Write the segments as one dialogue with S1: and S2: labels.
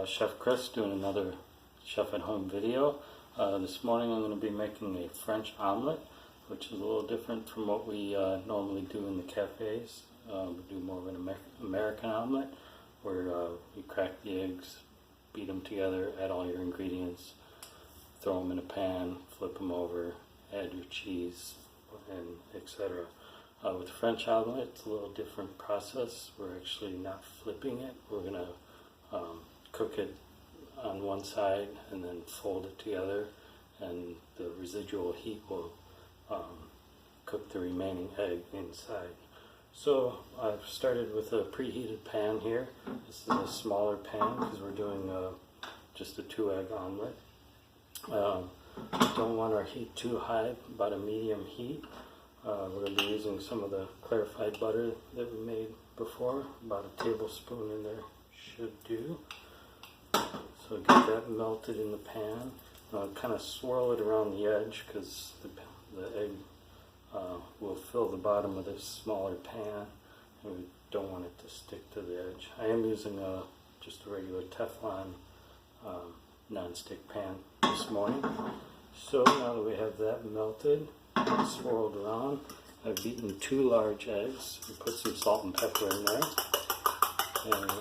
S1: Chef Chris doing another Chef at Home video. This morning I'm going to be making a French omelet, which is a little different from what we normally do in the cafes. We do more of an American omelet, where you crack the eggs, beat them together, add all your ingredients, throw them in a pan, flip them over, add your cheese, and etc. With French omelet, it's a little different process. We're actually not flipping it. We're going to cook it on one side and then fold it together, and the residual heat will cook the remaining egg inside. So I've started with a preheated pan here. This is a smaller pan because we're doing just a 2-egg omelet. Don't want our heat too high, about a medium heat. We're going to be using some of the clarified butter that we made before. About a tablespoon in there should do. So get that melted in the pan. Kind of swirl it around the edge because the egg will fill the bottom of this smaller pan, and we don't want it to stick to the edge. I am using just a regular Teflon non-stick pan this morning. So now that we have that melted, swirled around, I've beaten 2 large eggs and put some salt and pepper in there. And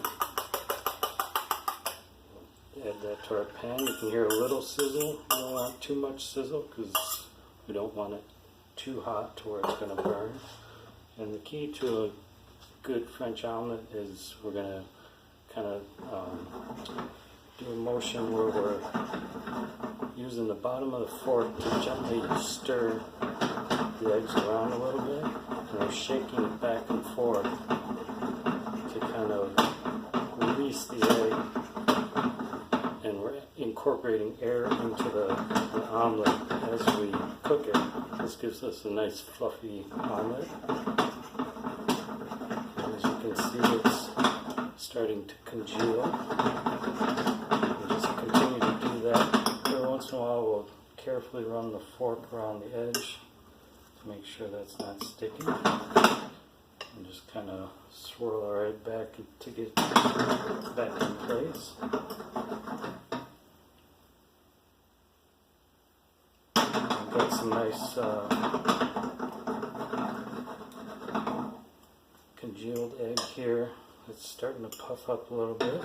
S1: add that to our pan. You can hear a little sizzle. You don't want too much sizzle because we don't want it too hot to where it's going to burn. And the key to a good French omelet is we're going to kind of do a motion where we're using the bottom of the fork to gently stir the eggs around a little bit, and we're shaking it back and forth to kind of release the egg, and we're incorporating air into the omelet as we cook it. This gives us a nice fluffy omelet. And as you can see, it's starting to congeal. And just continue to do that. Every once in a while we'll carefully run the fork around the edge to make sure that's not sticking. And just kind of swirl our egg back to get back in place. I've got some nice congealed egg here. It's starting to puff up a little bit.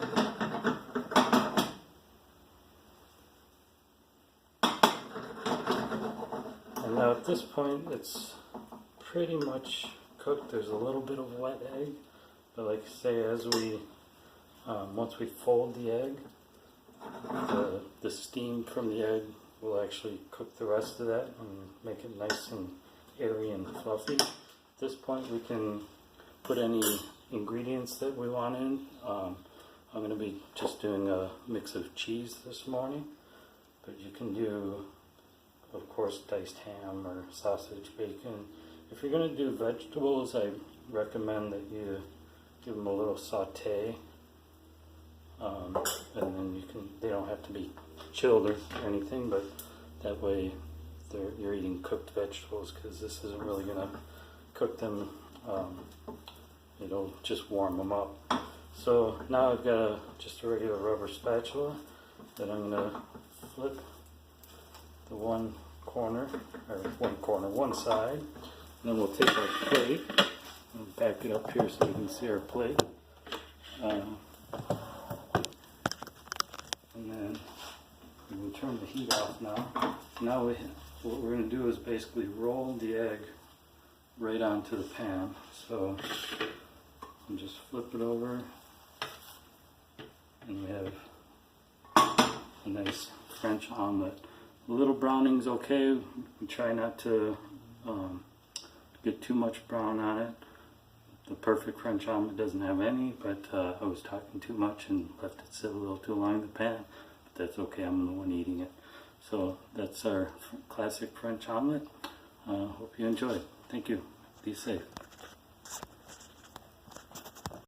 S1: And now at this point it's pretty much cooked. There's a little bit of wet egg, but like I say, as we once we fold the egg, the steam from the egg will actually cook the rest of that and make it nice and airy and fluffy. At this point we can put any ingredients that we want in. I'm going to be just doing a mix of cheese this morning, but you can do, of course, diced ham or sausage, bacon. If you're going to do vegetables, I recommend that you give them a little saute, and then they don't have to be chilled or anything, but that way you're eating cooked vegetables, because this isn't really going to cook them. It'll just warm them up. So now I've got just a regular rubber spatula that I'm going to flip the one side, and then we'll take our plate and back it up here so you can see our plate. And then we can turn the heat off now. Now what we're going to do is basically roll the egg right onto the pan. So and just flip it over, and we have a nice French omelet. A little browning's okay. We try not to get too much brown on it. The perfect French omelet doesn't have any, but I was talking too much and left it sit a little too long in the pan. But that's okay, I'm the one eating it. So that's our classic French omelet. Hope you enjoy. Thank you. Be safe.